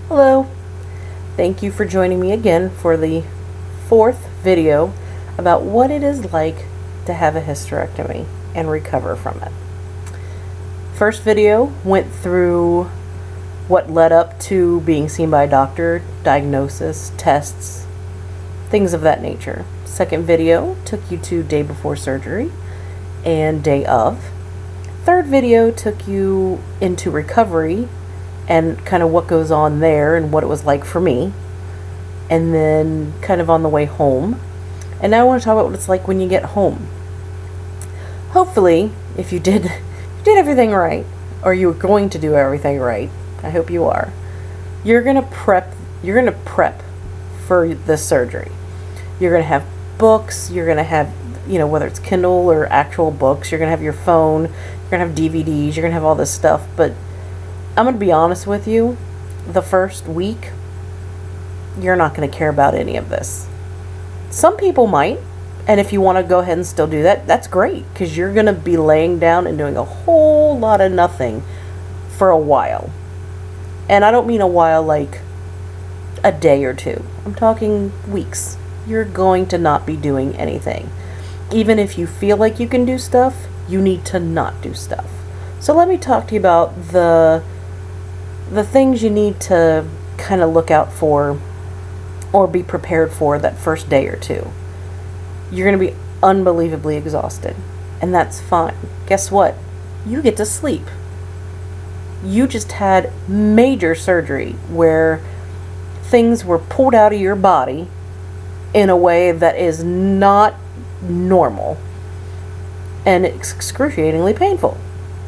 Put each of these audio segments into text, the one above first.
Hello, thank you for joining me again for the fourth video about what it is like to have a hysterectomy and recover from it. First video went through what led up to being seen by a doctor, diagnosis, tests, things of that nature. Second video took you to day before surgery and day of. Third video took you into recovery and kind of what goes on there and what it was like for me, and then kind of on the way home. And now I want to talk about what it's like when you get home. Hopefully, if you did everything right, or you were going to do everything right, I hope you are, you're gonna prep for the surgery. You're gonna have books, you're gonna have, whether it's Kindle or actual books, you're gonna have your phone, you're gonna have DVDs, you're gonna have all this stuff. But I'm going to be honest with you, the first week, you're not going to care about any of this. Some people might, and if you want to go ahead and still do that, that's great, because you're going to be laying down and doing a whole lot of nothing for a while. And I don't mean a while like a day or two. I'm talking weeks. You're going to not be doing anything. Even if you feel like you can do stuff, you need to not do stuff. So let me talk to you about the things you need to kind of look out for or be prepared for that first day or two. You're going to be unbelievably exhausted, and that's fine. Guess what? You get to sleep. You just had major surgery where things were pulled out of your body in a way that is not normal and excruciatingly painful.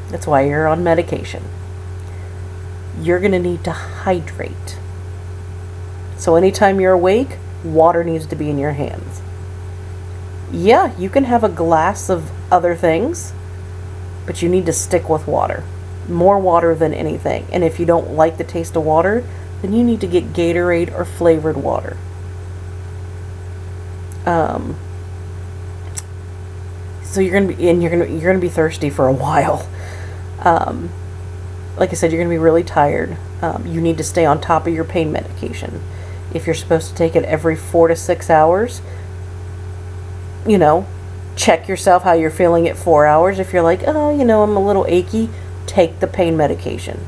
That's why you're on medication. You're going to need to hydrate. So anytime you're awake, water needs to be in your hands. Yeah, you can have a glass of other things, but you need to stick with water. More water than anything. And if you don't like the taste of water, then you need to get Gatorade or flavored water. So you're gonna be thirsty for a while. Like I said, you're going to be really tired. You need to stay on top of your pain medication. If you're supposed to take it every 4 to 6 hours, check yourself how you're feeling at 4 hours. If you're like, oh, I'm a little achy, take the pain medication.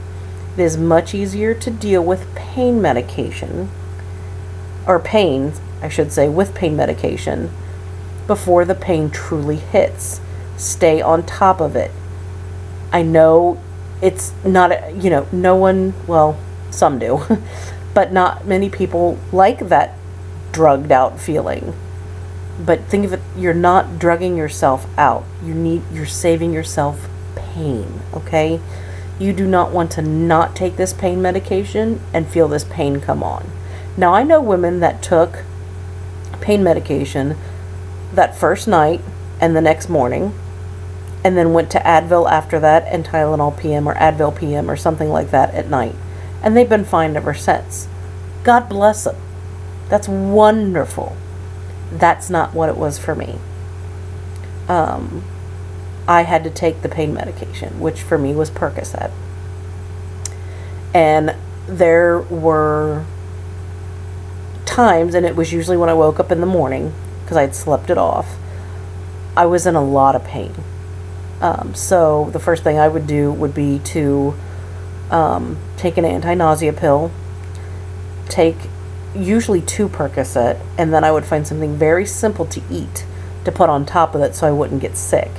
It is much easier to deal with pain medication, or pain, I should say, with pain medication before the pain truly hits. Stay on top of it. I know it's not, no one, well, some do, but not many people like that drugged out feeling. But think of it, you're not drugging yourself out. You're saving yourself pain, okay? You do not want to not take this pain medication and feel this pain come on. Now, I know women that took pain medication that first night and the next morning, and then went to Advil after that, and Tylenol PM or Advil PM or something like that at night. And they've been fine ever since. God bless them. That's wonderful. That's not what it was for me. I had to take the pain medication, which for me was Percocet. And there were times, and it was usually when I woke up in the morning, because I'd slept it off, I was in a lot of pain. So the first thing I would do would be to take an anti-nausea pill, take usually 2 Percocet, and then I would find something very simple to eat to put on top of it so I wouldn't get sick.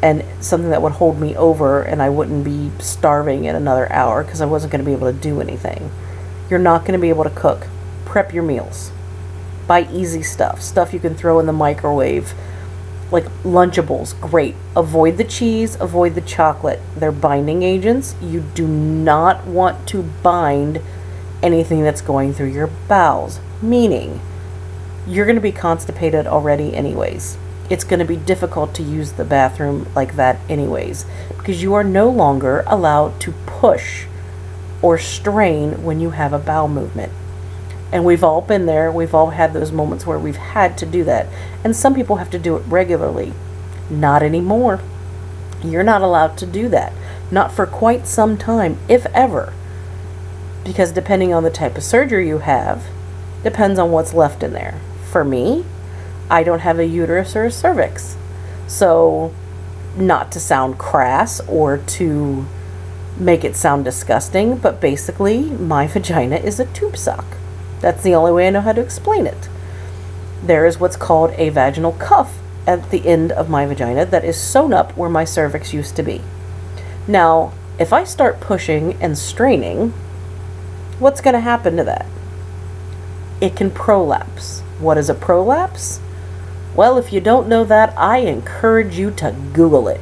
And something that would hold me over and I wouldn't be starving in another hour because I wasn't going to be able to do anything. You're not going to be able to cook. Prep your meals. Buy easy stuff you can throw in the microwave. Like Lunchables, great. Avoid the cheese, avoid the chocolate. They're binding agents. You do not want to bind anything that's going through your bowels. Meaning, you're going to be constipated already anyways. It's going to be difficult to use the bathroom like that anyways, because you are no longer allowed to push or strain when you have a bowel movement. And we've all been there. We've all had those moments where we've had to do that. And some people have to do it regularly. Not anymore. You're not allowed to do that. Not for quite some time, if ever. because depending on the type of surgery you have, depends on what's left in there. For me, I don't have a uterus or a cervix. So, not to sound crass or to make it sound disgusting, but basically my vagina is a tube sock. That's the only way I know how to explain it. There is what's called a vaginal cuff at the end of my vagina that is sewn up where my cervix used to be. Now, if I start pushing and straining, what's going to happen to that? It can prolapse. What is a prolapse? Well, if you don't know that, I encourage you to Google it.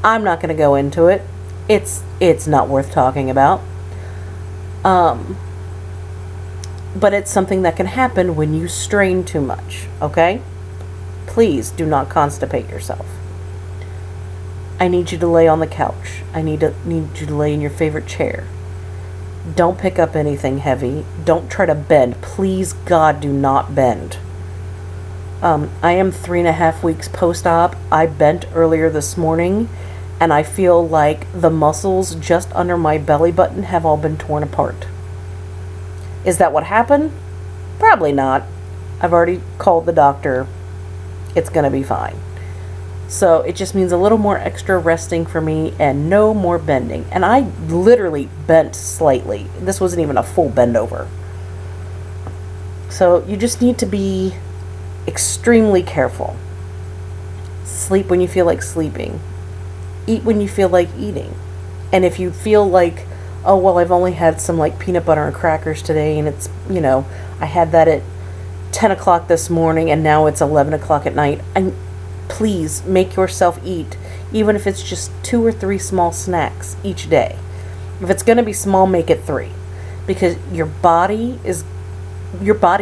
I'm not going to go into it. It's not worth talking about. But it's something that can happen when you strain too much, okay? Please do not constipate yourself. I need you to lay on the couch. I need you to lay in your favorite chair. Don't pick up anything heavy. Don't try to bend. Please, God, do not bend. I am 3.5 weeks post-op. I bent earlier this morning, and I feel like the muscles just under my belly button have all been torn apart. Is that what happened? Probably not. I've already called the doctor. It's going to be fine. So it just means a little more extra resting for me and no more bending. And I literally bent slightly. This wasn't even a full bend over. So you just need to be extremely careful. Sleep when you feel like sleeping. Eat when you feel like eating. And if you feel like, oh, well, I've only had some like peanut butter and crackers today, and it's, I had that at 10 o'clock this morning and now it's 11 o'clock at night. Please make yourself eat, even if it's just 2 or 3 small snacks each day. If it's going to be small, make it 3, because your body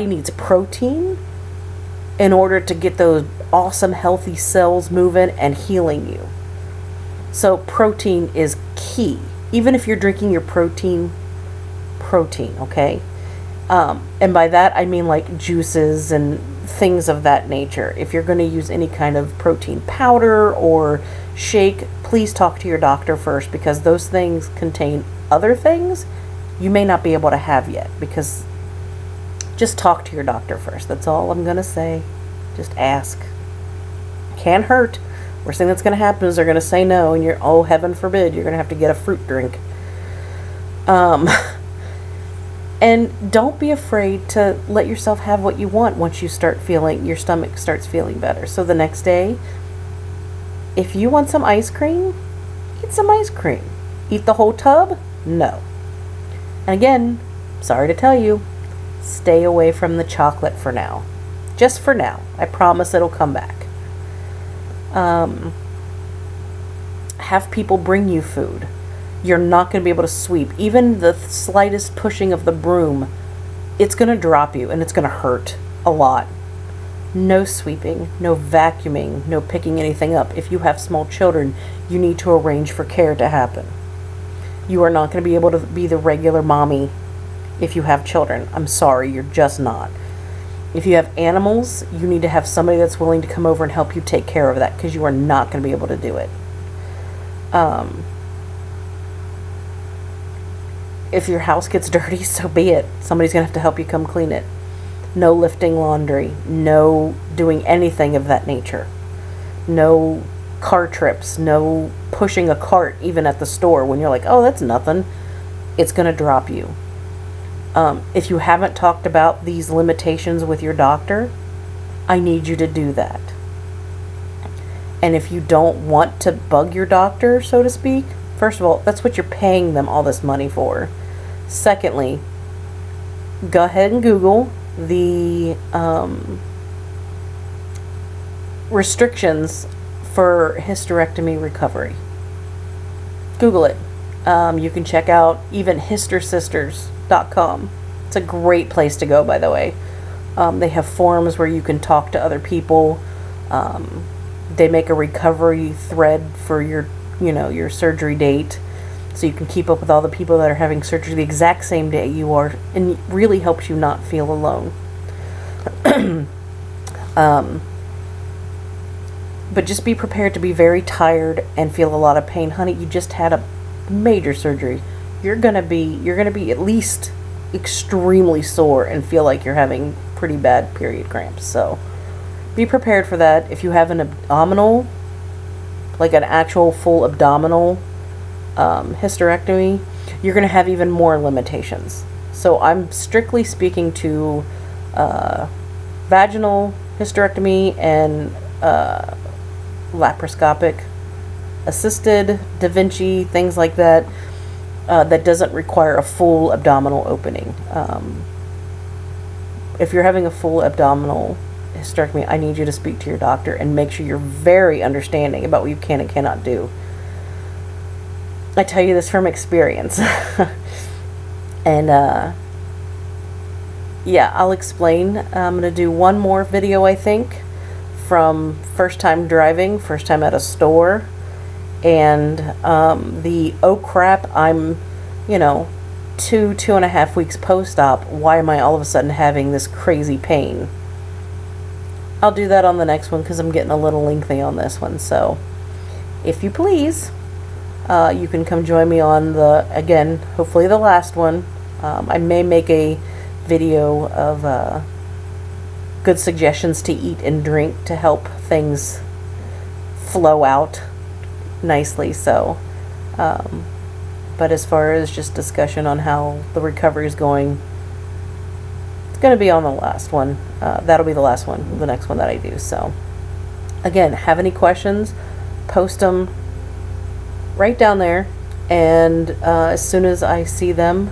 needs protein in order to get those awesome healthy cells moving and healing you. So protein is key. Even if you're drinking your protein, okay? And by that I mean like juices and things of that nature. If you're going to use any kind of protein powder or shake, please talk to your doctor first, because those things contain other things you may not be able to have yet. Because just talk to your doctor first. That's all I'm going to say. Just ask. Can't hurt. Worst thing that's going to happen is they're going to say no, and you're, oh, heaven forbid, you're going to have to get a fruit drink. And don't be afraid to let yourself have what you want once you start feeling, your stomach starts feeling better. So the next day, if you want some ice cream, eat some ice cream. Eat the whole tub? No. And again, sorry to tell you, stay away from the chocolate for now. Just for now. I promise it'll come back. Have people bring you food. You're not going to be able to sweep. Even the slightest pushing of the broom, it's going to drop you and it's going to hurt a lot. No sweeping, no vacuuming, no picking anything up. If you have small children, you need to arrange for care to happen. You are not going to be able to be the regular mommy if you have children. I'm sorry, you're just not. If you have animals, you need to have somebody that's willing to come over and help you take care of that, because you are not going to be able to do it. If your house gets dirty, so be it. Somebody's going to have to help you come clean it. No lifting laundry. No doing anything of that nature. No car trips. No pushing a cart even at the store when you're like, oh, that's nothing. It's going to drop you. If you haven't talked about these limitations with your doctor, I need you to do that. And if you don't want to bug your doctor, so to speak, first of all, that's what you're paying them all this money for. Secondly, go ahead and Google the restrictions for hysterectomy recovery. Google it. You can check out even hystersisters.com. It's a great place to go, by the way. They have forums where you can talk to other people. They make a recovery thread for your surgery date, so you can keep up with all the people that are having surgery the exact same day you are, and it really helps you not feel alone. But just be prepared to be very tired and feel a lot of pain. Honey, you just had a major surgery. you're gonna be at least extremely sore and feel like you're having pretty bad period cramps. So be prepared for that. If you have an abdominal, like an actual full abdominal hysterectomy, you're going to have even more limitations. So I'm strictly speaking to vaginal hysterectomy and laparoscopic assisted, Da Vinci, things like that, that doesn't require a full abdominal opening. If you're having a full abdominal hysterectomy, I need you to speak to your doctor and make sure you're very understanding about what you can and cannot do. I tell you this from experience. And yeah, I'll explain. I'm going to do one more video, I think, from first time driving, first time at a store, and the oh crap, I'm, 2.5 weeks post-op, why am I all of a sudden having this crazy pain? I'll do that on the next one because I'm getting a little lengthy on this one. So if you please, you can come join me on again, hopefully the last one. I may make a video of good suggestions to eat and drink to help things flow out nicely. So, but as far as just discussion on how the recovery is going, it's going to be on the last one. That'll be the last one, the next one that I do. So, again, have any questions, post them right down there, and as soon as I see them,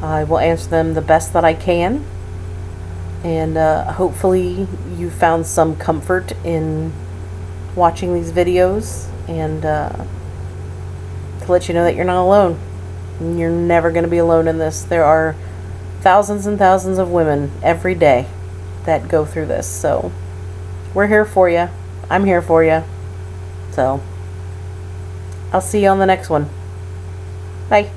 I will answer them the best that I can. And hopefully you found some comfort in watching these videos, and to let you know that you're not alone. You're never going to be alone in this. There are thousands and thousands of women every day that go through this. So we're here for you. I'm here for you. So I'll see you on the next one. Bye.